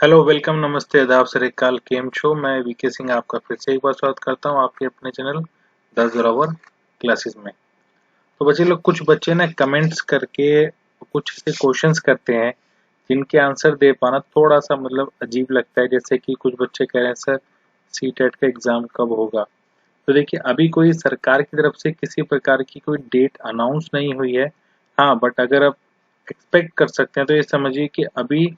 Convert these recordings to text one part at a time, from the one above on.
Hello, welcome, नमस्ते, आदाब, सत श्री अकाल, केम छो। मैं वीके सिंह आपका फिर से एक बार स्वागत करता हूँ आपके अपने चैनल 10 बराबर क्लासेस में। तो बच्चे लोग, कुछ बच्चे ना कमेंट्स करके कुछ ऐसे क्वेश्चंस करते हैं जिनके आंसर दे पाना थोड़ा सा मतलब अजीब लगता है। जैसे कि कुछ बच्चे कह रहे हैं, सर सी टेट का एग्जाम कब होगा। तो देखिए, अभी कोई सरकार की तरफ से किसी प्रकार की कोई डेट अनाउंस नहीं हुई है। हाँ, बट अगर आप एक्सपेक्ट कर सकते हैं तो ये समझिए कि अभी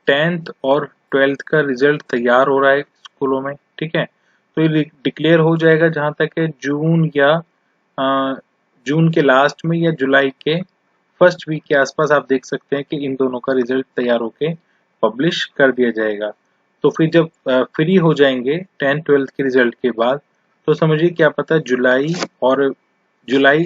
10th और 12th का रिजल्ट तैयार हो रहा है स्कूलों में। ठीक है, तो ये डिक्लेयर हो जाएगा जहां तक है जून या जून के लास्ट में या जुलाई के फर्स्ट वीक के आसपास। आप देख सकते हैं कि इन दोनों का रिजल्ट तैयार होके पब्लिश कर दिया जाएगा। तो फिर जब फ्री हो जाएंगे 10th 12th के रिजल्ट के बाद, तो समझिए क्या पता जुलाई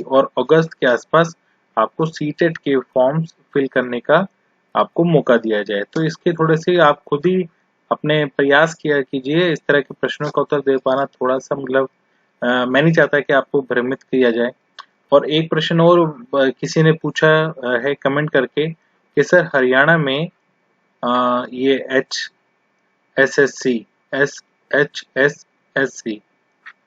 और अगस्त के आसपास आपको सीटेट के फॉर्म्स फिल करने का आपको मौका दिया जाए। तो इसके थोड़े से आप खुद ही अपने प्रयास किया कीजिए। इस तरह के प्रश्नों का उत्तर दे पाना थोड़ा सा मतलब मैं नहीं चाहता कि आपको भ्रमित किया जाए। और एक प्रश्न और किसी ने पूछा है कमेंट करके कि सर हरियाणा में ये एच एस सी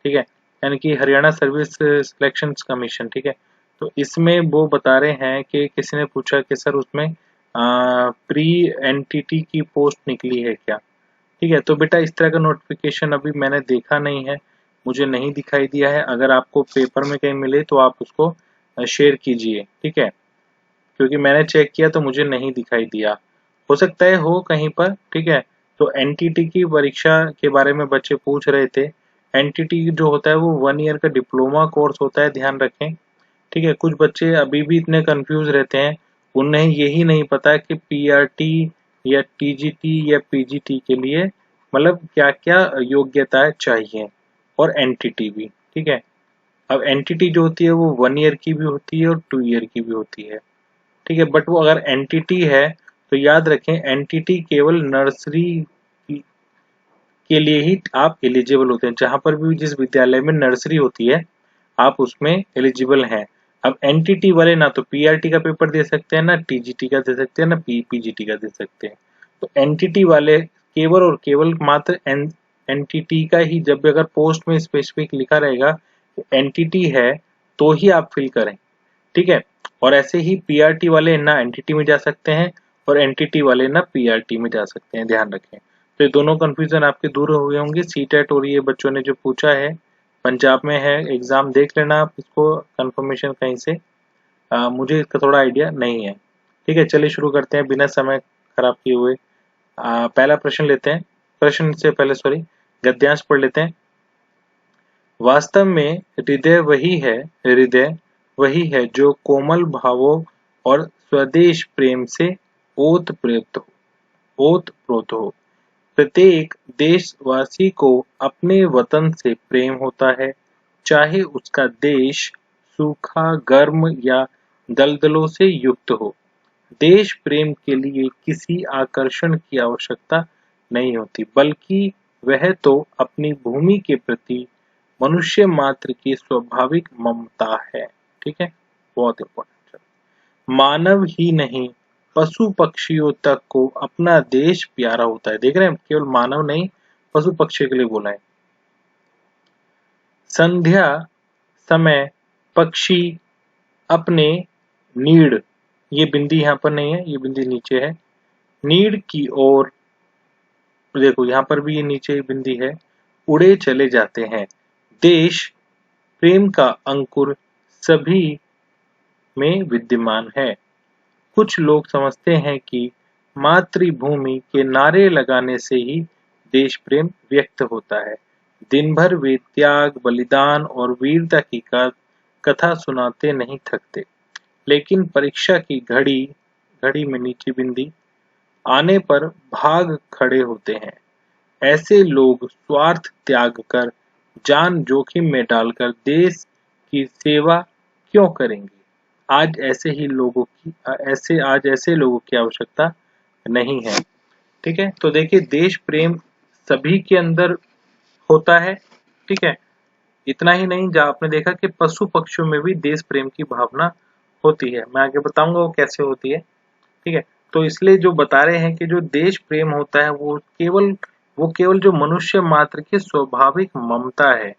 ठीक है, यानी कि हरियाणा सर्विस सिलेक्शन कमीशन। ठीक है, तो इसमें वो बता रहे हैं कि किसी ने पूछा कि सर उसमें प्री एनटीटी की पोस्ट निकली है क्या। ठीक है, तो बेटा इस तरह का नोटिफिकेशन अभी मैंने देखा नहीं है, मुझे नहीं दिखाई दिया है। अगर आपको पेपर में कहीं मिले तो आप उसको शेयर कीजिए। ठीक है, क्योंकि मैंने चेक किया तो मुझे नहीं दिखाई दिया। हो सकता है हो कहीं पर। ठीक है, तो एनटीटी की परीक्षा के बारे में बच्चे पूछ रहे थे। एनटीटी जो होता है वो 1 ईयर का डिप्लोमा कोर्स होता है, ध्यान रखें। ठीक है, कुछ बच्चे अभी भी इतने कंफ्यूज रहते हैं, उन्हें यही नहीं पता कि पीआरटी या टीजीटी या पीजीटी के लिए मतलब क्या क्या योग्यताएं चाहिए, और एनटीटी भी। ठीक है, अब एनटीटी जो होती है वो 1 ईयर की भी होती है और 2 ईयर की भी होती है। ठीक है, बट वो अगर एनटीटी है तो याद रखें, एनटीटी केवल नर्सरी के लिए ही आप एलिजिबल होते हैं। जहां पर भी जिस विद्यालय में नर्सरी होती है आप उसमें एलिजिबल हैं। अब एनटीटी वाले ना तो पीआरटी का पेपर दे सकते हैं, ना टीजीटी का दे सकते हैं, ना पीजीटी का दे सकते हैं। तो एनटीटी वाले केवल और केवल मात्र एनटीटी का ही, जब भी अगर पोस्ट में स्पेसिफिक लिखा रहेगा एनटीटी है तो ही आप फिल करें। ठीक है, और ऐसे ही पीआरटी वाले ना एनटीटी में जा सकते हैं और एनटीटी वाले ना पीआरटी में जा सकते हैं, ध्यान रखें। तो ये दोनों कंफ्यूजन आपके दूर हुए होंगे। सीटेट और ये बच्चों ने जो पूछा है पंजाब में है एग्जाम, देख लेना आप इसको कंफर्मेशन कहीं से। मुझे इसका थोड़ा आइडिया नहीं है। ठीक है, चलिए शुरू करते हैं बिना समय खराब किए हुए। पहला प्रश्न लेते हैं। प्रश्न से पहले सॉरी, गद्यांश पढ़ लेते हैं। वास्तव में हृदय वही है जो कोमल भावों और स्वदेश प्रेम से ओतप्रोत हो। प्रत्येक देशवासी को अपने वतन से प्रेम होता है, चाहे उसका देश सूखा, गर्म या दलदलों से युक्त हो। देश प्रेम के लिए किसी आकर्षण की आवश्यकता नहीं होती, बल्कि वह तो अपनी भूमि के प्रति मनुष्य मात्र की स्वाभाविक ममता है। ठीक है, बहुत इंपॉर्टेंट। मानव ही नहीं, पशु पक्षियों तक को अपना देश प्यारा होता है। देख रहे हैं, केवल मानव नहीं, पशु पक्षियों के लिए बोला है। संध्या समय पक्षी अपने नीड़, ये बिंदी यहाँ पर नहीं है, ये बिंदी नीचे है, नीड़ की ओर, देखो यहाँ पर भी ये नीचे बिंदी है, उड़े चले जाते हैं। देश प्रेम का अंकुर सभी में विद्यमान है। कुछ लोग समझते हैं कि मातृभूमि के नारे लगाने से ही देश प्रेम व्यक्त होता है। दिन भर वे त्याग, बलिदान और वीरता की कथा सुनाते नहीं थकते, लेकिन परीक्षा की घड़ी घड़ी में नीचे बिंदी आने पर भाग खड़े होते हैं। ऐसे लोग स्वार्थ त्याग कर, जान जोखिम में डालकर देश की सेवा क्यों करेंगे। आज ऐसे लोगों की आवश्यकता नहीं है। ठीक है, तो देखिए देश प्रेम सभी के अंदर होता है। ठीक है, इतना ही नहीं, जहाँ आपने देखा कि पशु पक्षियों में भी देश प्रेम की भावना होती है। मैं आगे बताऊंगा वो कैसे होती है। ठीक है, तो इसलिए जो बता रहे हैं कि जो देश प्रेम होता है वो केवल जो मनुष्य मात्र की स्वाभाविक ममता है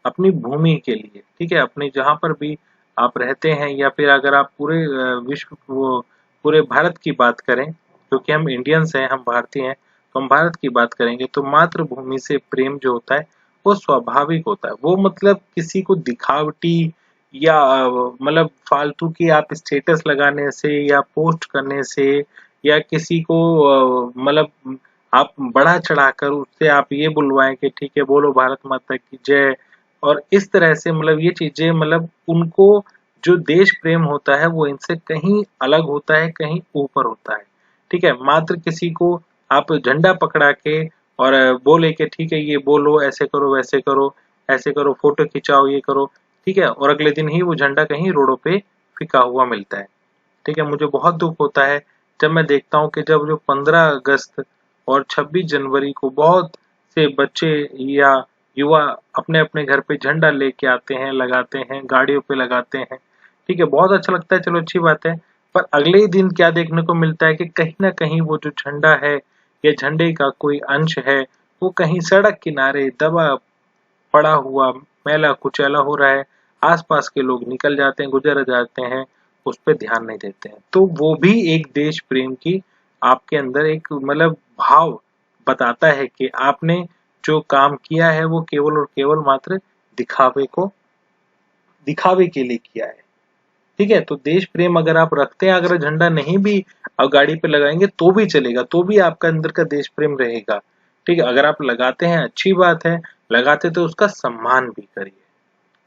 अपनी भूमि के लिए, ठीक है, अपने जहाँ पर भी आप रहते हैं, या फिर अगर आप पूरे विश्व वो पूरे भारत की बात करें, क्योंकि हम इंडियंस हैं, हम भारतीय हैं, तो हम भारत की बात करेंगे तो मातृभूमि से प्रेम जो होता है वो स्वाभाविक होता है। वो मतलब किसी को दिखावटी या मतलब फालतू की आप स्टेटस लगाने से या पोस्ट करने से या किसी को मतलब आप बढ़ा चढ़ाकर उससे आप ये बुलवाएं कि ठीक है बोलो भारत माता की जय, और इस तरह से मतलब ये चीजें मतलब उनको जो देश प्रेम होता है वो इनसे कहीं अलग होता है, कहीं ऊपर होता है। ठीक है, मात्र किसी को आप झंडा पकड़ा के और बोले कि ठीक है ये बोलो, ऐसे करो वैसे करो, ऐसे करो, फोटो खिंचाओ, ये करो, ठीक है, और अगले दिन ही वो झंडा कहीं रोडों पे फिका हुआ मिलता है। ठीक है, मुझे बहुत दुख होता है जब मैं देखता हूँ कि जब जो 15 अगस्त और 26 जनवरी को बहुत से बच्चे या युवा अपने अपने घर पे झंडा लेके आते हैं, लगाते हैं, गाड़ियों पे लगाते हैं। ठीक है, बहुत अच्छा लगता है, चलो अच्छी बात है। पर अगले ही दिन क्या देखने को मिलता है कि कहीं ना कहीं वो जो झंडा है या झंडे का कोई अंश है वो कहीं सड़क किनारे दबा पड़ा हुआ मैला कुचैला हो रहा है। आसपास के लोग निकल जाते हैं, गुजर जाते हैं, उस पे ध्यान नहीं देते हैं। तो वो भी एक देश प्रेम की आपके अंदर एक मतलब भाव बताता है कि आपने जो काम किया है वो केवल और केवल मात्र दिखावे के लिए किया है। ठीक है, तो देश प्रेम अगर आप रखते हैं, अगर झंडा नहीं भी आप गाड़ी पे लगाएंगे तो भी चलेगा, तो भी आपका अंदर का देश प्रेम रहेगा। ठीक है, अगर आप लगाते हैं अच्छी बात है, लगाते तो उसका सम्मान भी करिए।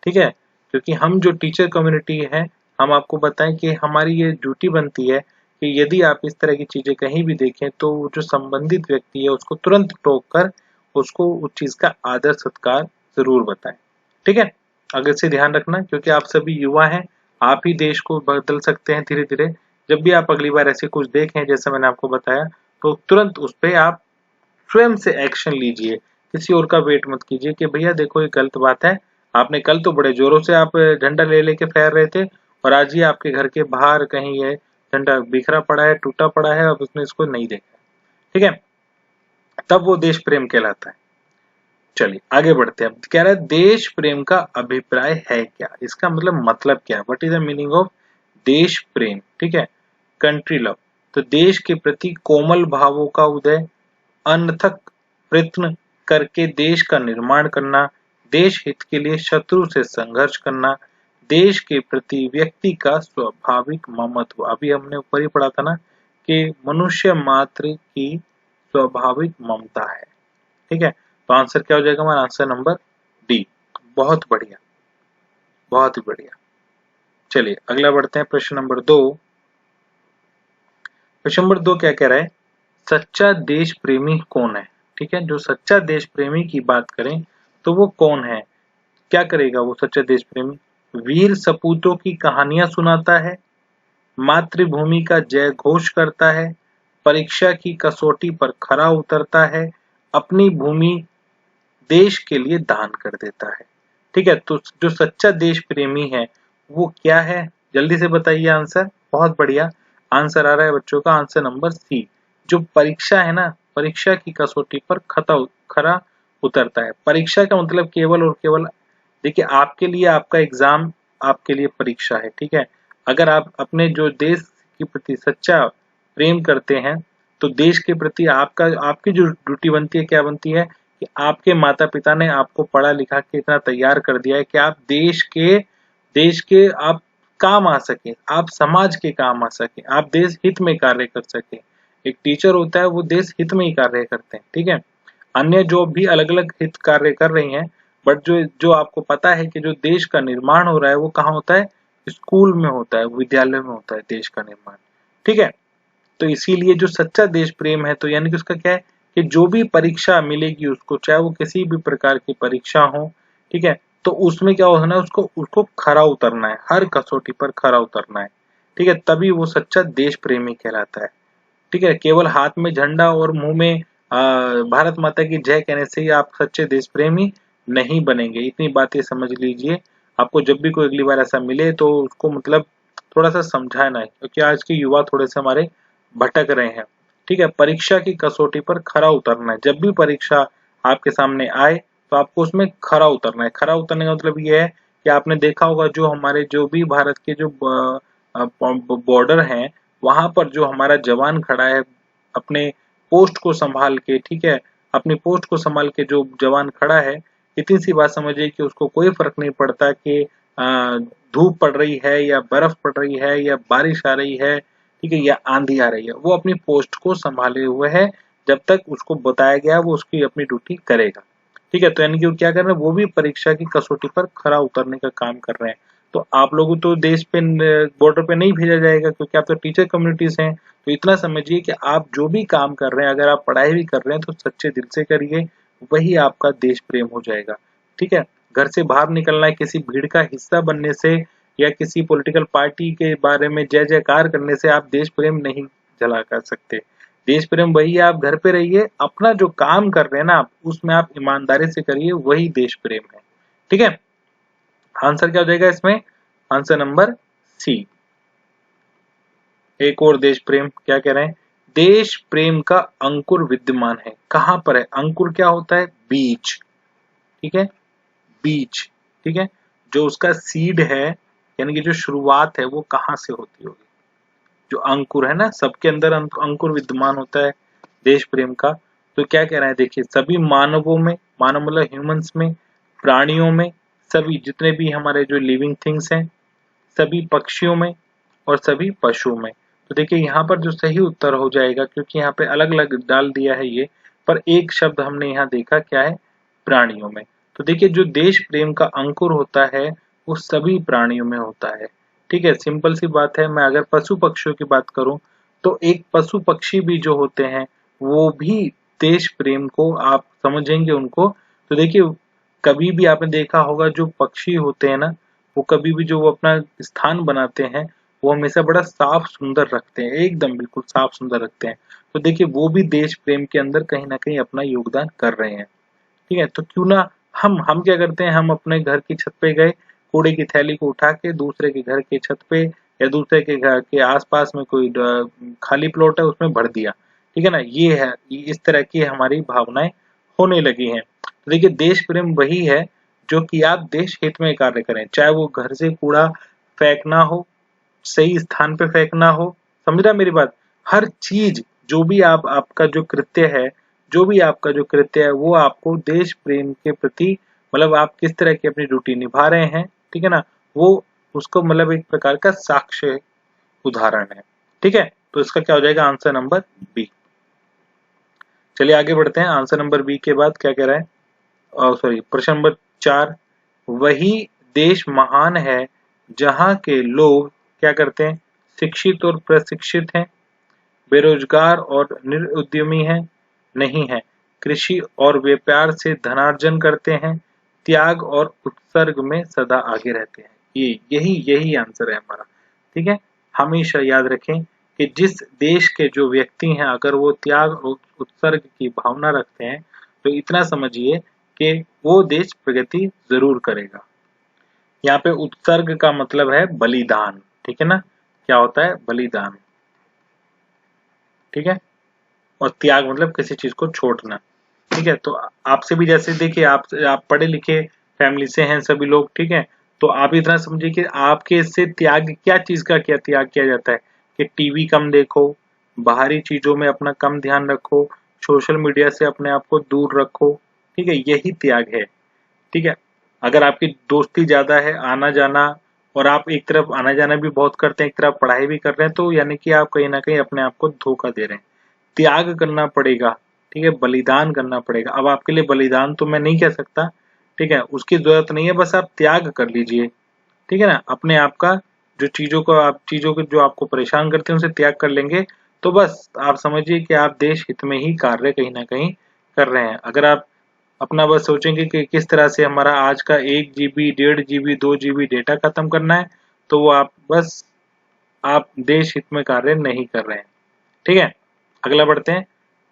ठीक है, क्योंकि हम जो टीचर कम्युनिटी है, हम आपको बताएं कि हमारी ये ड्यूटी बनती है कि यदि आप इस तरह की चीजें कहीं भी देखें तो जो संबंधित व्यक्ति है उसको तुरंत टोक कर उसको उस चीज का आदर सत्कार जरूर बताएं। ठीक है, अगर से ध्यान रखना, क्योंकि आप सभी युवा हैं, आप ही देश को बदल सकते हैं धीरे धीरे। जब भी आप अगली बार ऐसे कुछ देखें जैसे मैंने आपको बताया, तो तुरंत उस पर आप स्वयं से एक्शन लीजिए, किसी और का वेट मत कीजिए कि भैया देखो ये गलत बात है, आपने कल तो बड़े जोरों से आप झंडा ले लेके फहर रहे थे और आज ही आपके घर के बाहर कहीं ये झंडा बिखरा पड़ा है, टूटा पड़ा है, अब उसने इसको नहीं देखा। ठीक है, तब वो देश प्रेम कहलाता है। चलिए आगे बढ़ते हैं। कह रहा है देश प्रेम का अभिप्राय है क्या, इसका मतलब क्या है, what is the meaning of देश प्रेम। ठीक है, कंट्री लव, तो देश के प्रति कोमल भावों का उदय, अनथक प्रयत्न करके देश का निर्माण करना, देश हित के लिए शत्रु से संघर्ष करना, देश के प्रति व्यक्ति का स्वाभाविक ममत्व। अभी हमने ऊपर ही पढ़ा था ना कि मनुष्य मात्र की स्वाभाविक ममता है। ठीक है, तो आंसर क्या हो जाएगा हमारा, आंसर नंबर डी। बहुत बढ़िया, बहुत ही बढ़िया। चलिए अगला बढ़ते हैं, प्रश्न नंबर 2। प्रश्न नंबर 2 क्या कह रहा है, सच्चा देश प्रेमी कौन है। ठीक है, जो सच्चा देश प्रेमी की बात करें तो वो कौन है, क्या करेगा वो सच्चा देश प्रेमी, वीर सपूतों की कहानियां सुनाता है, मातृभूमि का जय घोष करता है, परीक्षा की कसौटी पर खरा उतरता है, अपनी भूमि देश के लिए दान कर देता है। ठीक है, तो जो सच्चा देश प्रेमी है वो क्या है, जल्दी से बताइए आंसर। बहुत बढ़िया, आंसर आ रहा है बच्चों का, आंसर नंबर सी। जो परीक्षा है ना, परीक्षा की कसौटी पर खरा उतरता है। परीक्षा का मतलब केवल और केवल, देखिए आपके लिए आपका एग्जाम आपके लिए परीक्षा है। ठीक है, अगर आप अपने जो देश के प्रति सच्चा प्रेम करते हैं तो देश के प्रति आपकी जो ड्यूटी बनती है क्या बनती है कि आपके माता पिता ने आपको पढ़ा लिखा के इतना तैयार कर दिया है कि आप देश के आप काम आ सके, आप समाज के काम आ सके, आप देश हित में कार्य कर सके। एक टीचर होता है वो देश हित में ही कार्य करते हैं। ठीक है, अन्य जो भी अलग अलग हित कार्य कर रही हैं, बट जो जो आपको पता है कि जो देश का निर्माण हो रहा है वो कहाँ होता है, स्कूल में होता है, विद्यालय में होता है देश का निर्माण। ठीक है, तो इसीलिए जो सच्चा देश प्रेम है तो यानी कि उसका क्या है कि जो भी परीक्षा मिलेगी उसको, चाहे वो किसी भी प्रकार की परीक्षा हो, ठीक है, तो उसमें क्या होना है, उसको उसको खरा उतरना है, हर कसौटी पर खरा उतरना है। ठीक है, तभी वो सच्चा देश प्रेमी कहलाता है। ठीक है, केवल हाथ में झंडा और मुंह में भारत माता की जय कहने से ही आप सच्चे देश प्रेमी नहीं बनेंगे, इतनी बातें समझ लीजिए। आपको जब भी कोई अगली बार ऐसा मिले तो उसको मतलब थोड़ा सा समझाना है, क्योंकि आज के युवा थोड़े से हमारे भटक रहे हैं। ठीक है, परीक्षा की कसौटी पर खरा उतरना है। जब भी परीक्षा आपके सामने आए तो आपको उसमें खरा उतरना है। खरा उतरने का मतलब ये है कि आपने देखा होगा जो हमारे जो भी भारत के जो बॉर्डर हैं वहां पर जो हमारा जवान खड़ा है अपने पोस्ट को संभाल के, ठीक है, अपनी पोस्ट को संभाल के जो जवान खड़ा है, इतनी सी बात समझिए कि उसको कोई फर्क नहीं पड़ता कि धूप पड़ रही है या बर्फ पड़ रही है या बारिश आ रही है, ठीक है, या आंधी आ रही है, वो अपनी पोस्ट को संभाले हुए है। जब तक उसको बताया गया वो उसकी अपनी ड्यूटी करेगा। ठीक है, तो यानी कि वो क्या कर रहे हैं, वो भी परीक्षा की कसौटी पर खरा उतरने का काम कर रहे हैं। तो आप लोगों तो देश पे बॉर्डर पे नहीं भेजा जाएगा क्योंकि आप तो टीचर कम्युनिटीज हैं। तो इतना समझिए कि आप जो भी काम कर रहे हैं, अगर आप पढ़ाई भी कर रहे हैं तो सच्चे दिल से करिए, वही आपका देश प्रेम हो जाएगा। ठीक है, घर से बाहर निकलना है किसी भीड़ का हिस्सा बनने से या किसी पॉलिटिकल पार्टी के बारे में जय जयकार करने से आप देश प्रेम नहीं झला कर सकते। देश प्रेम वही है, आप घर पे रहिए, अपना जो काम कर रहे हैं ना आप उसमें आप ईमानदारी से करिए, वही देश प्रेम है। ठीक है, आंसर क्या हो जाएगा इसमें, आंसर नंबर सी। एक और देश प्रेम क्या कह रहे हैं, देश प्रेम का अंकुर विद्यमान है। कहां पर है, अंकुर क्या होता है, बीज। ठीक है, बीज। ठीक है, जो उसका सीड है यानी कि जो शुरुआत है वो कहां से होती होगी, जो अंकुर है ना, सबके अंदर अंकुर विद्यमान होता है देश प्रेम का। तो क्या कह रहे हैं, देखिए सभी मानवों में, मानव मतलब ह्यूमंस में, प्राणियों में, सभी जितने भी हमारे जो लिविंग थिंग्स हैं, सभी पक्षियों में और सभी पशुओं में। तो देखिए यहाँ पर जो सही उत्तर हो जाएगा, क्योंकि यहाँ पे अलग अलग डाल दिया है ये, पर एक शब्द हमने यहाँ देखा क्या है, प्राणियों में। तो देखिए जो देश प्रेम का अंकुर होता है वो सभी प्राणियों में होता है। ठीक है, सिंपल सी बात है। मैं अगर पशु पक्षियों की बात करूं तो एक पशु पक्षी भी जो होते हैं वो भी देश प्रेम को आप समझेंगे उनको। तो देखिए कभी भी आपने देखा होगा जो पक्षी होते हैं ना, वो कभी भी जो वो अपना स्थान बनाते हैं वो हमेशा बड़ा साफ सुंदर रखते हैं, एकदम बिल्कुल साफ सुंदर रखते हैं। तो देखिए वो भी देश प्रेम के अंदर कहीं ना कहीं अपना योगदान कर रहे हैं। ठीक है, तो क्यों ना हम क्या करते हैं, हम अपने घर की छत पे गए, कूड़े की थैली को उठा के दूसरे के घर की छत पे या दूसरे के घर के आसपास में कोई खाली प्लॉट है उसमें भर दिया। ठीक है ना, ये है, इस तरह की हमारी भावनाएं होने लगी हैं। तो देखिए देश प्रेम वही है जो कि आप देश हित में कार्य करें, चाहे वो घर से कूड़ा फेंकना हो, सही स्थान पे फेंकना हो, समझ रहा मेरी बात, हर चीज जो भी आप आपका जो कृत्य है, जो भी आपका जो कृत्य है वो आपको देश प्रेम के प्रति, मतलब आप किस तरह की अपनी ड्यूटी निभा रहे हैं, ठीक है ना, वो उसको मतलब एक प्रकार का साक्ष्य उदाहरण है। ठीक है, तो इसका क्या हो जाएगा, आंसर नंबर बी। चलिए आगे बढ़ते हैं। आंसर नंबर बी के बाद क्या कह रहा है, सॉरी प्रश्न नंबर 4, वही देश महान है जहां के लोग क्या करते हैं, शिक्षित और प्रशिक्षित हैं, बेरोजगार और निरुद्यमी हैं, नहीं है, कृषि और व्यापार से धनार्जन करते हैं, त्याग और उत्सर्ग में सदा आगे रहते हैं। ये यही यही आंसर है हमारा। ठीक है, हमेशा याद रखें कि जिस देश के जो व्यक्ति हैं अगर वो त्याग और उत्सर्ग की भावना रखते हैं तो इतना समझिए कि वो देश प्रगति जरूर करेगा। यहाँ पे उत्सर्ग का मतलब है बलिदान। ठीक है ना, क्या होता है, बलिदान। ठीक है, और त्याग मतलब किसी चीज को छोड़ना। ठीक है, तो आपसे भी जैसे देखिए आप पढ़े लिखे फैमिली से हैं सभी लोग, ठीक है, तो आप इतना समझिए कि आपके इससे त्याग क्या चीज का क्या त्याग किया जाता है कि टीवी कम देखो, बाहरी चीजों में अपना कम ध्यान रखो, सोशल मीडिया से अपने आप को दूर रखो। ठीक है, यही त्याग है। ठीक है, अगर आपकी दोस्ती ज्यादा है, आना जाना, और आप एक तरफ आना जाना भी बहुत करते हैं, एक तरफ पढ़ाई भी कर रहे हैं, तो यानी कि आप कहीं ना कहीं अपने आप को धोखा दे रहे हैं। त्याग करना पड़ेगा। ठीक है, बलिदान करना पड़ेगा। अब आपके लिए बलिदान तो मैं नहीं कह सकता, ठीक है, उसकी जरूरत नहीं है, बस आप त्याग कर लीजिए। ठीक है ना, अपने आप का जो चीजों को जो आपको परेशान करते हैं उनसे त्याग कर लेंगे तो बस आप समझिए कि आप देश हित में ही कार्य कहीं ना कहीं कर रहे हैं। अगर आप अपना बस सोचेंगे कि किस तरह से हमारा आज का 1 GB 1.5 GB 2 GB डेटा खत्म करना है, तो वो आप देश हित में कार्य नहीं कर रहे हैं। ठीक है, अगला बढ़ते हैं।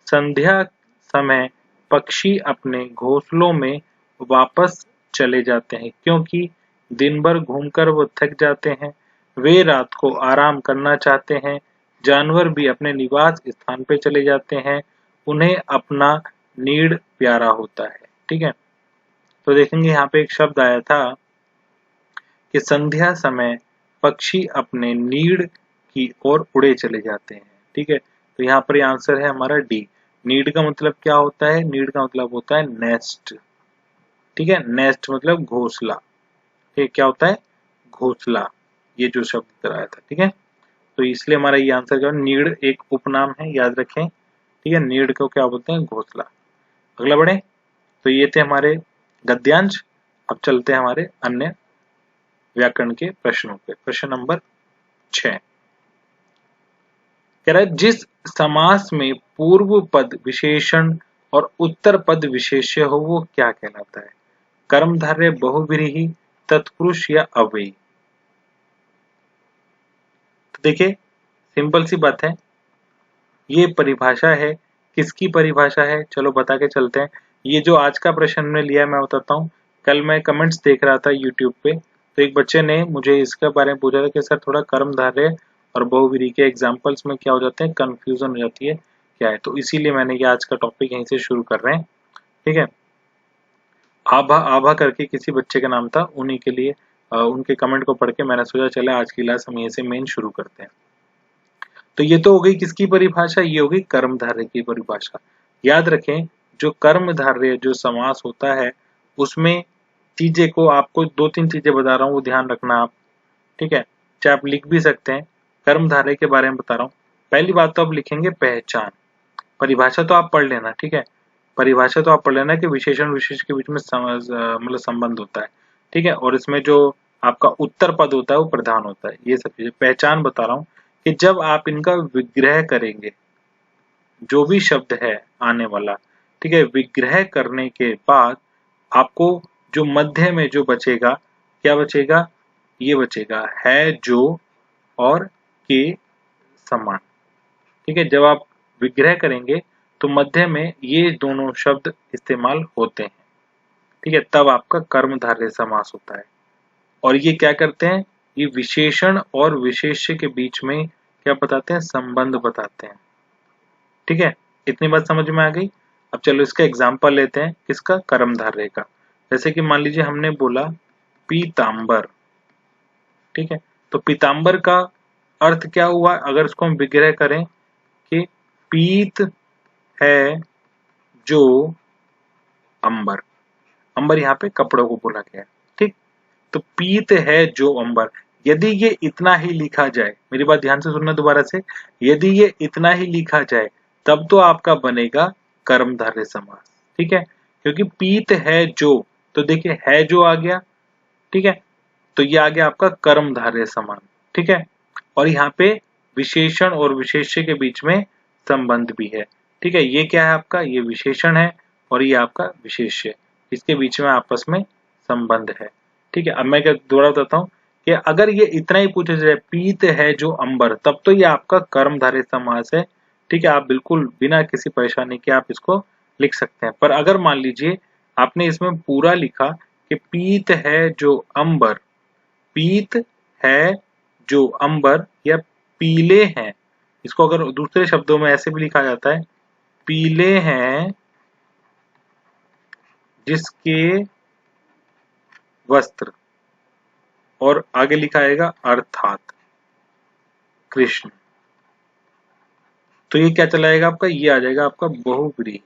संध्या समय पक्षी अपने घोंसलों में वापस चले जाते हैं क्योंकि दिन भर घूमकर वो थक जाते हैं। वे रात को आराम करना चाहते हैं, जानवर भी अपने निवास स्थान पे चले जाते हैं, उन्हें अपना नीड प्यारा होता है। ठीक है, तो देखेंगे यहाँ पे एक शब्द आया था कि संध्या समय पक्षी अपने नीड की ओर उड़े चले जाते हैं। ठीक है, तो यहाँ पर आंसर है हमारा डी। नीड का मतलब क्या होता है? नीड का मतलब होता है नेस्ट। ठीक है, नेस्ट मतलब घोंसला। ठीक, क्या होता है? घोंसला, ये जो शब्द कराया था। ठीक है, तो इसलिए हमारा ये आंसर जो नीड एक उपनाम है, याद रखें। ठीक है, नीड को क्या बोलते हैं? घोंसला। अगला बढ़े, तो ये थे हमारे गद्यांश। अब चलते हैं हमारे अन्य व्याकरण के प्रश्नों पे। प्रश्न नंबर 6 कह रहा है, जिस समास में पूर्व पद विशेषण और उत्तर पद विशेष्य हो वो क्या कहलाता है? कर्मधारय, बहुव्रीहि, तत्पुरुष या अव्ययी? तो देखिए, सिंपल सी बात है, ये परिभाषा है। किसकी परिभाषा है? चलो बता के चलते हैं। ये जो आज का प्रश्न हमने लिया है मैं बताता हूँ। कल मैं कमेंट्स देख रहा था यूट्यूब पे, तो एक बच्चे ने मुझे इसके बारे में पूछा था कि सर थोड़ा कर्मधारय और बहुव्रीहि के एग्जाम्पल्स में क्या हो जाते हैं, कंफ्यूजन हो जाती है क्या है, तो इसीलिए मैंने ये आज का टॉपिक यहीं से शुरू कर रहे हैं। ठीक है, आभा आभा करके किसी बच्चे का नाम था, उन्हीं के लिए उनके कमेंट को पढ़ के मैंने सोचा चले आज की क्लास हम यहीं से मेन शुरू करते हैं। तो ये तो हो गई किसकी परिभाषा? ये हो गई कर्मधारय की परिभाषा। याद रखें, जो कर्मधारय जो समास होता है उसमें चीजें को आपको दो तीन चीजें बता रहा हूँ, वो ध्यान रखना आप। ठीक है, चाहे आप लिख भी सकते हैं, कर्मधारय के बारे में बता रहा हूँ। पहली बात तो आप लिखेंगे पहचान। परिभाषा तो आप पढ़ लेना। ठीक है, परिभाषा तो आप पढ़ लेना कि विशेषण विशेष के बीच में मतलब संबंध होता है। ठीक है, और इसमें जो आपका उत्तर पद होता है वो प्रधान होता है। ये सब चीजें पहचान बता रहा हूँ कि जब आप इनका विग्रह करेंगे, जो भी शब्द है आने वाला, ठीक है, विग्रह करने के बाद आपको जो मध्य में जो बचेगा, क्या बचेगा? ये बचेगा है, जो और के समान। ठीक है, जब आप विग्रह करेंगे तो मध्य में ये दोनों शब्द इस्तेमाल होते हैं। ठीक है, तब आपका कर्मधारय समास होता है। और ये क्या करते हैं? ये विशेषण और विशेष्य के बीच में क्या बताते हैं? संबंध बताते हैं। ठीक है, इतनी बात समझ में आ गई। अब चलो इसका एग्जाम्पल लेते हैं, किसका? कर्मधारय का। जैसे कि मान लीजिए हमने बोला पीतांबर। ठीक है, तो पीतांबर का अर्थ क्या हुआ अगर इसको हम विग्रह करें कि पीत है जो अंबर। अंबर यहाँ पे कपड़ों को बोला गया है। ठीक, तो पीत है जो अंबर, यदि ये इतना ही लिखा जाए, मेरी बात ध्यान से सुनना दोबारा से, यदि ये इतना ही लिखा जाए तब तो आपका बनेगा कर्मधारय समास। ठीक है, क्योंकि पीत है जो, तो देखिए है जो आ गया। ठीक है, तो ये आ गया आपका कर्मधारय समान। ठीक है, और यहाँ पे विशेषण और विशेष्य के बीच में संबंध भी है। ठीक है, ये क्या है आपका? ये विशेषण है और ये आपका विशेष्य, इसके बीच में आपस में संबंध है। ठीक है, अब मैं क्या दोबारा बताता हूँ कि अगर ये इतना ही पूछा जाए पीत है जो अंबर, तब तो ये आपका कर्मधारय समास है। ठीक है, आप बिल्कुल बिना किसी परेशानी के आप इसको लिख सकते हैं। पर अगर मान लीजिए आपने इसमें पूरा लिखा कि पीत है जो अंबर, पीत है जो अंबर या पीले हैं, इसको अगर दूसरे शब्दों में ऐसे भी लिखा जाता है, पीले हैं जिसके वस्त्र, और आगे लिखा आएगा अर्थात कृष्ण। तो ये क्या चला जाएगा आपका? ये आ जाएगा आपका बहुव्रीहि।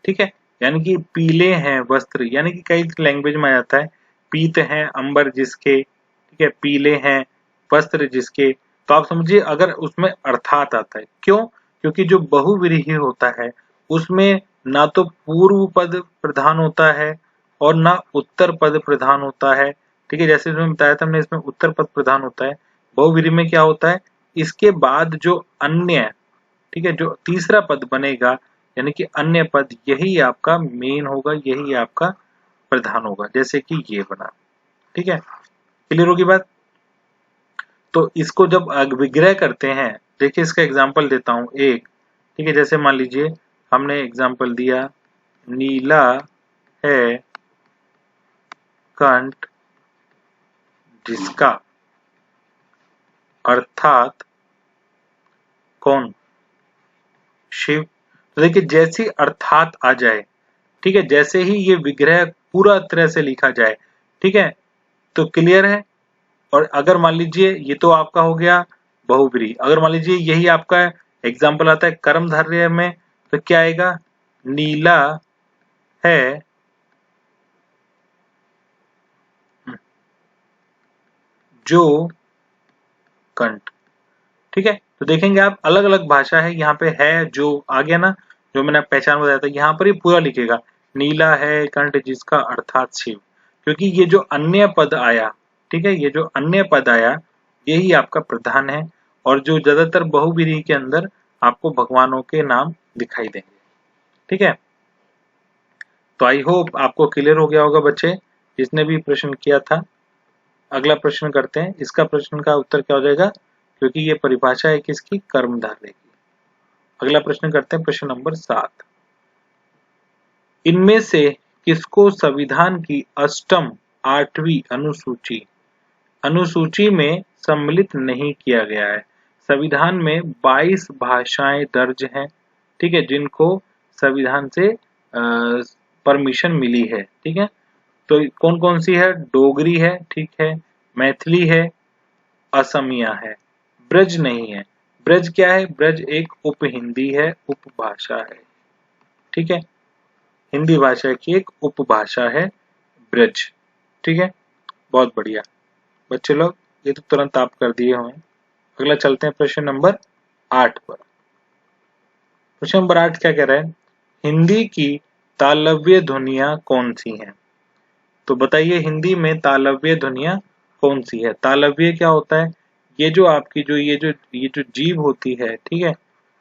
ठीक है, यानी कि पीले हैं वस्त्र, यानी कि कई लैंग्वेज में आ जाता है पीत हैं अंबर जिसके, ठीक है, पीले हैं वस्त्र जिसके। तो आप समझिए अगर उसमें अर्थात आता है, क्यों? क्योंकि जो बहुव्रीहि होता है उसमें ना तो पूर्व पद प्रधान होता है और ना उत्तर पद प्रधान होता है। ठीक है, जैसे इसमें बताया था हमने, इसमें उत्तर पद प्रधान होता है। बहुव्रीहि में क्या होता है? इसके बाद जो अन्य, ठीक है, जो तीसरा पद बनेगा यानी कि अन्य पद, यही आपका मेन होगा, यही आपका प्रधान होगा, जैसे कि ये बना। ठीक है, क्लियर होगी बात? तो इसको जब विग्रह करते हैं, देखिए इसका एग्जांपल देता हूं एक। ठीक है, जैसे मान लीजिए हमने एग्जांपल दिया नीला है कंठ जिसका, अर्थात कौन? शिव। तो देखिए जैसी अर्थात आ जाए, ठीक है, जैसे ही ये विग्रह पूरा तरह से लिखा जाए, ठीक है, तो क्लियर है। और अगर मान लीजिए ये तो आपका हो गया बहुब्रीहि, अगर मान लीजिए यही आपका एग्जाम्पल आता है कर्मधारय में, तो क्या आएगा? नीला है जो कंठ। ठीक है, तो देखेंगे आप अलग अलग भाषा है, यहाँ पे है जो आ गया ना, जो मैंने पहचान बताया था, यहाँ पर ही पूरा लिखेगा नीला है कंठ जिसका अर्थात शिव, क्योंकि ये जो अन्य पद आया, ठीक है, ये जो अन्य पद आया यही आपका प्रधान है, और जो ज्यादातर बहुब्रीहि के अंदर आपको भगवानों के नाम दिखाई देंगे। ठीक है, तो आई होप आपको क्लियर हो गया होगा बच्चे, जिसने भी प्रश्न किया था। अगला प्रश्न करते हैं, इसका प्रश्न का उत्तर क्या हो जाएगा, क्योंकि ये परिभाषा है किसकी? कर्मधारय की। अगला प्रश्न करते हैं, प्रश्न नंबर 7। इनमें से किसको संविधान की अष्टम 8वीं अनुसूची में सम्मिलित नहीं किया गया है? संविधान में 22 भाषाएं दर्ज हैं, ठीक है, जिनको संविधान से परमिशन मिली है। ठीक है, तो कौन कौन सी है? डोगरी है, ठीक है, मैथिली है, असमिया है, ब्रज नहीं है। ब्रज क्या है? ब्रज एक उप हिंदी है, उपभाषा है। ठीक है, हिंदी भाषा की एक उपभाषा है ब्रज। ठीक है, बहुत बढ़िया बच्चे लोग, ये तो तुरंत आप कर दिए होंगे। अगला चलते हैं प्रश्न नंबर 8 पर। प्रश्न नंबर 8 क्या कह रहा है? हिंदी की तालव्य ध्वनियां कौन सी हैं? तो बताइए हिंदी में तालव्य ध्वनियां कौन सी है? तालव्य क्या होता है? ये जो आपकी जो ये जो जीभ होती है, ठीक है,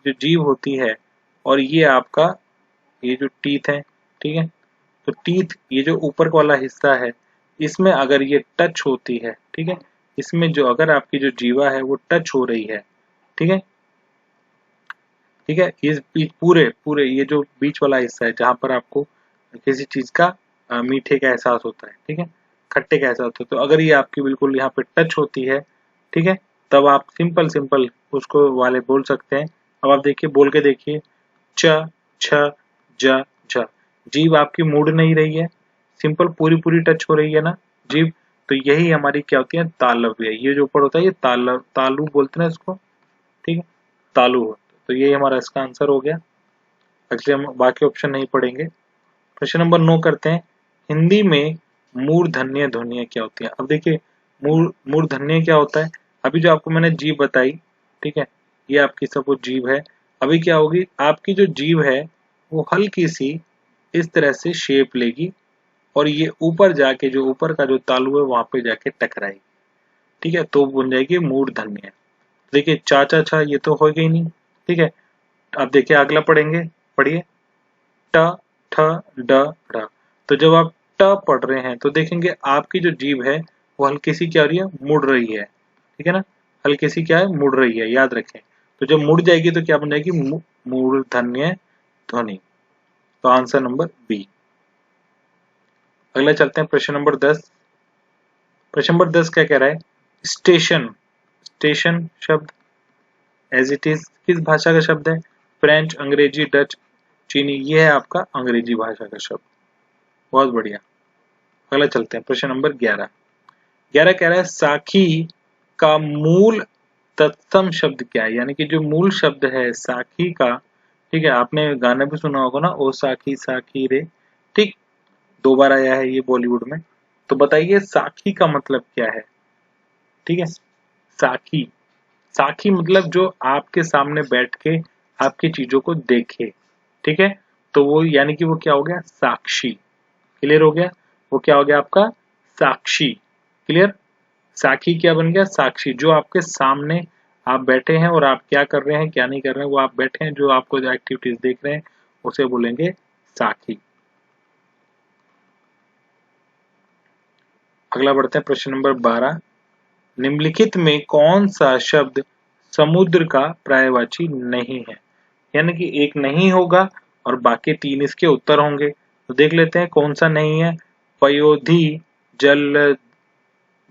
जो जीभ होती है, और ये आपका ये जो टीथ है, ठीक है, तो टीथ ये जो ऊपर वाला हिस्सा है, इसमें अगर ये टच होती है, ठीक है, इसमें जो अगर आपकी जो जीवा है वो टच हो रही है, ठीक है, ठीक है, इस पूरे पूरे ये जो बीच वाला हिस्सा है जहां पर आपको किसी चीज का मीठे का एहसास होता है, ठीक है, खट्टे का एहसास होता है, तो अगर ये आपकी बिल्कुल यहाँ पे टच होती है, ठीक है, तब आप सिंपल सिंपल उसको वाले बोल सकते हैं। अब आप देखिए, बोल के देखिए, च छ ज झ। जीभ आपकी मुड़ नहीं रही है, सिंपल पूरी पूरी टच हो रही है ना जीभ, तो यही हमारी क्या होती है? तालव्य। ये जो ऊपर होता है ये तालु बोलते हैं इसको, ठीक है, तालु। तो यही हमारा इसका आंसर हो गया। अगले हम बाकी ऑप्शन नहीं पढ़ेंगे। प्रश्न नंबर 9 करते हैं, हिंदी में मूर्धन्य ध्वनियां क्या होती हैं? अब देखिए मूर्धन्य क्या होता है? अभी जो आपको मैंने जीभ बताई, ठीक है, ये आपकी सब वो जीभ है। अभी क्या होगी? आपकी जो जीभ है वो हल्की सी इस तरह से शेप लेगी, और ये ऊपर जाके जो ऊपर का जो तालु है वहां पे जाके टकराएगी, ठीक है, तो बन जाएगी मूर्धन्य। देखिए चा चा छा ये तो होगा ही नहीं, ठीक है। अब देखिए अगला पढ़ेंगे, पढ़िए, ट ठ ड ढ। तो जब आप ट पढ़ रहे हैं तो देखेंगे आपकी जो जीभ है वो हल्की सी क्या हो रही है? मुड़ रही है, ठीक है ना, हल्की सी क्या है? मुड़ रही है, याद रखें। तो जब मुड़ जाएगी तो क्या बन जाएगी? मूर्धन्य ध्वनि। तो आंसर नंबर बी। अगला चलते हैं प्रश्न नंबर 10। प्रश्न नंबर 10 क्या कह रहा है? स्टेशन, स्टेशन शब्द एज इट इज किस भाषा का शब्द है? फ्रेंच, अंग्रेजी, डच, चीनी। ये है आपका अंग्रेजी भाषा का शब्द। बहुत बढ़िया। अगला चलते हैं प्रश्न नंबर 11। 11 कह रहा है साखी का मूल तत्सम शब्द क्या है? यानी कि जो मूल शब्द है साखी का, ठीक है, आपने गाना भी सुना होगा ना, ओ साखी साखी रे, ठीक, 2 बार आया है ये बॉलीवुड में। तो बताइए साखी का मतलब क्या है? ठीक है, साखी, साखी मतलब जो आपके सामने बैठ के आपकी चीजों को देखे, ठीक है, तो वो यानी कि वो क्या हो गया? साक्षी। क्लियर हो गया? वो क्या हो गया आपका? साक्षी। क्लियर? साखी क्या बन गया? साक्षी। जो आपके सामने आप बैठे हैं और आप क्या कर रहे हैं क्या नहीं कर रहे हैं, वो आप बैठे हैं जो आपको जो एक्टिविटीज देख रहे हैं उसे बोलेंगे साखी। अगला बढ़ते हैं प्रश्न नंबर 12। निम्नलिखित में कौन सा शब्द समुद्र का पर्यायवाची नहीं है? यानी कि एक नहीं होगा और बाकी 3 इसके उत्तर होंगे। तो देख लेते हैं कौन सा नहीं है। पयोधी, जल,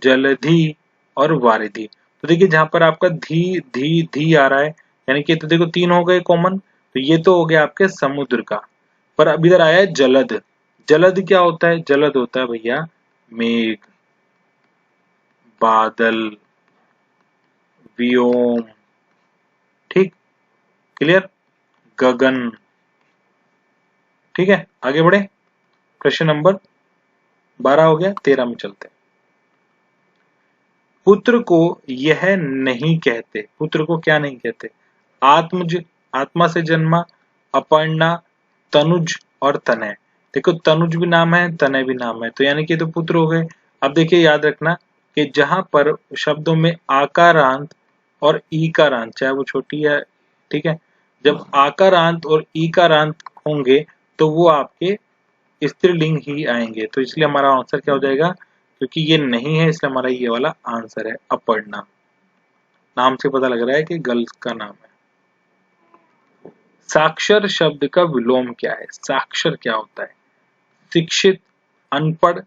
जलधि और वारिधि। तो देखिए जहां पर आपका धी धी धी आ रहा है, यानी कि तो देखो 3 हो गए कॉमन, तो ये तो हो गया आपके समुद्र का। पर अब इधर आया है जलद। जलद क्या होता है? जलद होता है भैया मेघ, बादल, व्योम, ठीक, क्लियर, गगन। ठीक है, आगे बढ़े, क्वेश्चन नंबर 12 हो गया, 13 में चलते हैं। पुत्र को यह नहीं कहते, पुत्र को क्या नहीं कहते? आत्मज, आत्मा से जन्मा, अपर्णा, तनुज और तनय। देखो तनुज भी नाम है, तनय भी नाम है, तो यानी कि तो पुत्र हो गए। अब देखिए याद रखना कि जहां पर शब्दों में आकारांत और ईकारांत, चाहे वो छोटी है, ठीक है, जब आकारांत और ईकारांत होंगे तो वो आपके स्त्रीलिंग ही आएंगे, तो इसलिए हमारा आंसर क्या हो जाएगा? क्योंकि ये नहीं है इसलिए हमारा ये वाला आंसर है अपर्णा। नाम से पता लग रहा है कि गर्ल्स का नाम है। साक्षर शब्द का विलोम क्या है? साक्षर क्या होता है? शिक्षित, अनपढ़,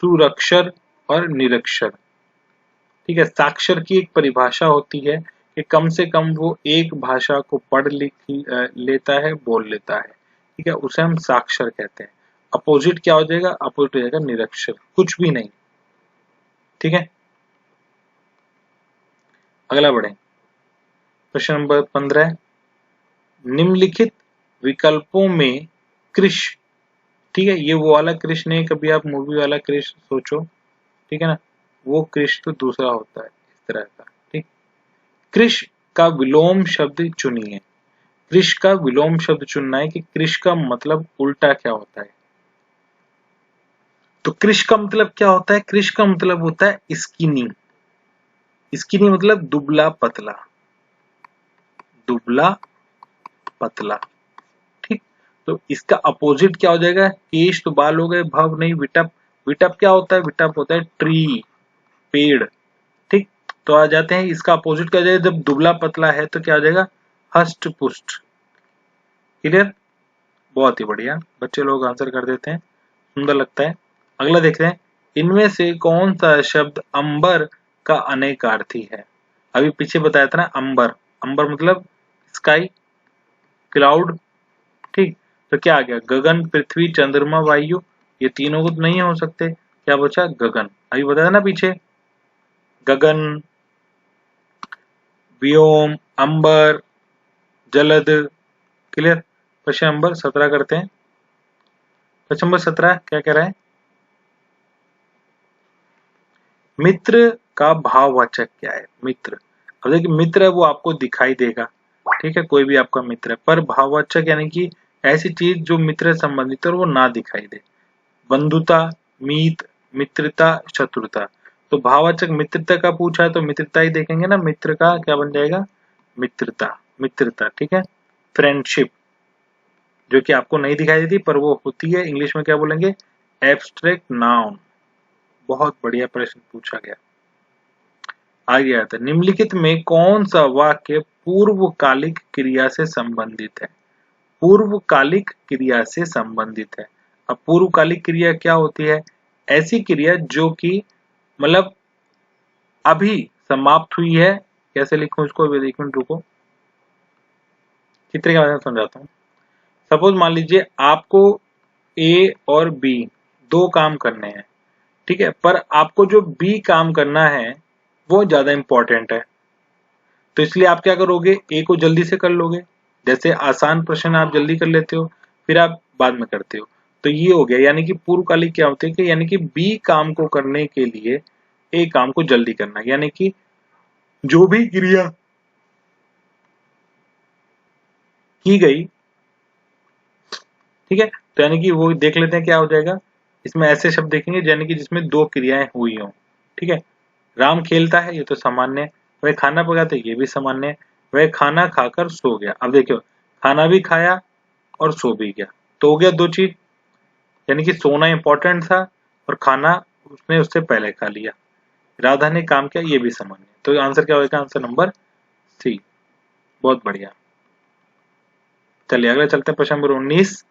सुरक्षर और निरक्षर। ठीक है, साक्षर की एक परिभाषा होती है कि कम से कम वो एक भाषा को पढ़ लिख लेता है, बोल लेता है। ठीक है, उसे हम साक्षर कहते हैं। अपोजिट क्या हो जाएगा? अपोजिट हो जाएगा निरक्षर, कुछ भी नहीं। ठीक है, अगला बढ़े, क्वेश्चन नंबर 15। निम्नलिखित विकल्पों में कृष, ठीक है, ये वो वाला कृष नहीं, कभी आप मूवी वाला कृष सोचो, ठीक है ना, वो कृष तो दूसरा होता है इस तरह का। ठीक, कृष का विलोम शब्द चुनिए। कृष का विलोम शब्द चुनना है कि कृष का मतलब उल्टा क्या होता है। तो कृष का मतलब क्या होता है? कृष का मतलब होता है स्किनी। स्किनी मतलब दुबला पतला, दुबला पतला। ठीक, तो इसका अपोजिट क्या हो जाएगा? केश तो बाल हो गए, भव नहीं, विटप। विटप क्या होता है? विटप होता है ट्री, पेड़। ठीक, तो आ जाते हैं, इसका अपोजिट क्या हो जाएगा? जब दुबला पतला है तो क्या हो जाएगा? हष्ट पुष्ट। क्लियर, बहुत ही बढ़िया, बच्चे लोग आंसर कर देते हैं, सुंदर लगता है। अगला देखते हैं, इनमें से कौन सा शब्द अंबर का अनेकार्थी है? अभी पीछे बताया था ना अंबर, अंबर मतलब स्काई, क्लाउड। ठीक, तो क्या आ गया? गगन, पृथ्वी, चंद्रमा, वायु। ये तीनों को तो नहीं हो सकते, क्या बचा? गगन। अभी बताया ना पीछे, गगन, व्योम, अंबर, जलद। क्लियर, क्वेश्चन नंबर 17 करते हैं। क्वेश्चन नंबर 17 क्या कह रहा है? मित्र का भाववाचक क्या है? मित्र, अब देखिए मित्र है वो आपको दिखाई देगा, ठीक है, कोई भी आपका मित्र है, पर भाववाचक यानी कि ऐसी चीज जो मित्र से संबंधित है और वो ना दिखाई दे। बंधुता, मीत, मित्रता, शत्रुता। तो भाववाचक मित्रता का पूछा है तो मित्रता ही देखेंगे ना, मित्र का क्या बन जाएगा? मित्रता, मित्रता। ठीक है, फ्रेंडशिप जो कि आपको नहीं दिखाई देती पर वो होती है, इंग्लिश में क्या बोलेंगे? Abstract noun. बहुत बढ़िया प्रश्न पूछा गया। आगे आता है, निम्नलिखित में कौन सा वाक्य पूर्वकालिक क्रिया से संबंधित है? पूर्वकालिक क्रिया से संबंधित है। अब पूर्वकालिक क्रिया क्या होती है? ऐसी क्रिया जो कि मतलब अभी समाप्त हुई है। कैसे लिखूं इसको? एक मिनट रुको, चित्र के माध्यम से समझाता हूँ। सपोज मान लीजिए आपको ए और बी दो काम करने हैं, ठीक है, पर आपको जो बी काम करना है वो ज्यादा इंपॉर्टेंट है, तो इसलिए आप क्या करोगे? ए को जल्दी से कर लोगे, जैसे आसान प्रश्न आप जल्दी कर लेते हो, फिर आप बाद में करते हो। तो ये हो गया, यानी कि पूर्वकालिक क्या होते हैं कि यानी कि बी काम को करने के लिए ए काम को जल्दी करना, यानी कि जो भी क्रिया की गई, ठीक है, तो यानी कि वो देख लेते हैं क्या हो जाएगा। इसमें ऐसे शब्द देखेंगे यानी कि जिसमें दो क्रियाएं हुई हों। ठीक है, राम खेलता है, ये तो सामान्य है। वह खाना पकाता है, ये भी सामान्य है। वह खाना खाकर सो गया, अब देखो खाना भी खाया और सो भी गया, तो हो गया दो चीज, यानी कि सोना इंपॉर्टेंट था और खाना उसने उससे पहले खा लिया। राधा ने काम किया, ये भी सामान्य है, तो आंसर क्या होगा? Answer number C. बहुत बढ़िया, चलिए अगला चलते हैं, प्रश्न नंबर 19।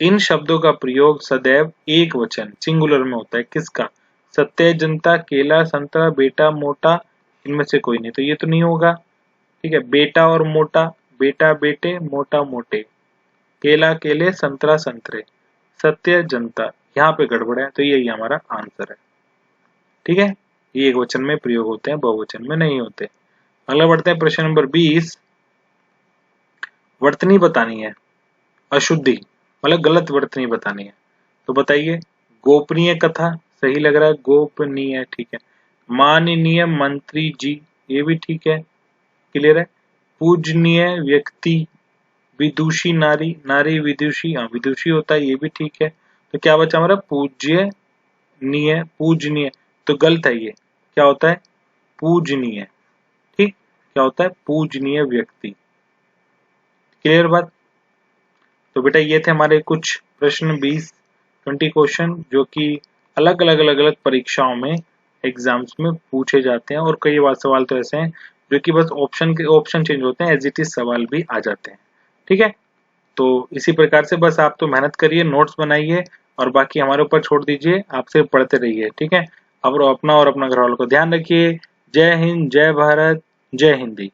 इन शब्दों का प्रयोग सदैव एक वचन सिंगुलर में होता है, किसका? सत्य, जनता, केला, संतरा, बेटा, मोटा, इनमें से कोई नहीं, तो ये तो नहीं होगा। ठीक है। बेटा और मोटा, बेटा बेटे मोटा मोटे, केला केले संतरा संतरे, सत्य जनता, यहाँ पे गड़बड़ है, तो यही हमारा आंसर है। ठीक है, ये एक वचन में प्रयोग होते हैं, बहुवचन में नहीं होते। अगला बढ़ते हैं प्रश्न नंबर 20। वर्तनी बतानी है, अशुद्धि मतलब गलत वर्तनी बतानी है, तो बताइए। गोपनीय कथा सही लग रहा है, गोपनीय ठीक है। माननीय मंत्री जी, ये भी ठीक है, क्लियर है। पूजनीय व्यक्ति, विदुषी नारी, नारी विदुषी, हाँ विदुषी होता है, ये भी ठीक है। तो क्या बचा हमारा, पूज्यनीय, पूजनीय, तो गलत है ये, क्या होता है, पूजनीय। ठीक, क्या होता है, पूजनीय व्यक्ति। क्लियर बात। तो बेटा ये थे हमारे कुछ प्रश्न, 20 क्वेश्चन जो कि अलग अलग परीक्षाओं में, एग्जाम्स में पूछे जाते हैं। और कई बार सवाल तो ऐसे हैं जो कि बस ऑप्शन चेंज होते हैं, एज इट इज सवाल भी आ जाते हैं। ठीक है, तो इसी प्रकार से बस आप तो मेहनत करिए, नोट्स बनाइए, और बाकी हमारे ऊपर छोड़ दीजिए, आपसे पढ़ते रहिए। ठीक है, अब अपना और अपना घर वालों को ध्यान रखिए। जय हिंद, जय भारत, जय हिंदी।